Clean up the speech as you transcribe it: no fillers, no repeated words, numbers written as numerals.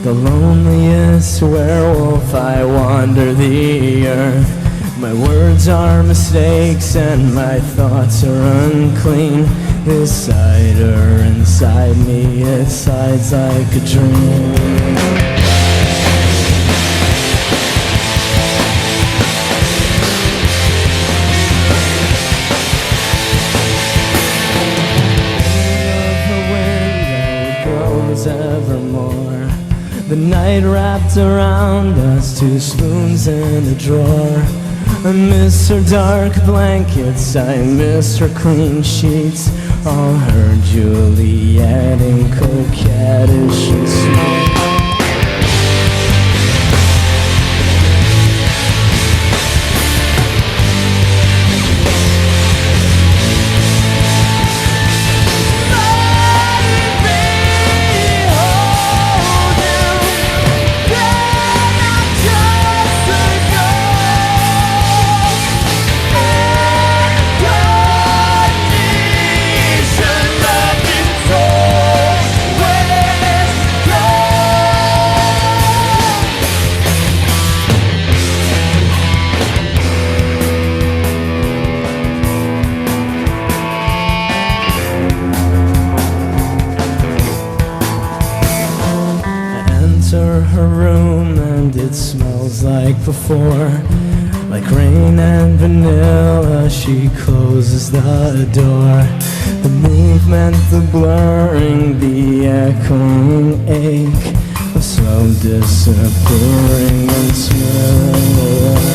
The loneliest werewolf, I wander the earth. My words are mistakes and my thoughts are unclean. This cider inside me, it sides like a dream. Evermore, the night wrapped around us, 2 spoons in a drawer. I miss her dark blankets, I miss her clean sheets, all her Juliet and coquettish and sweet. Her room and it smells like before, like rain and vanilla. She closes the door. The movement, the blurring, the echoing ache of slow disappearing and smelling away.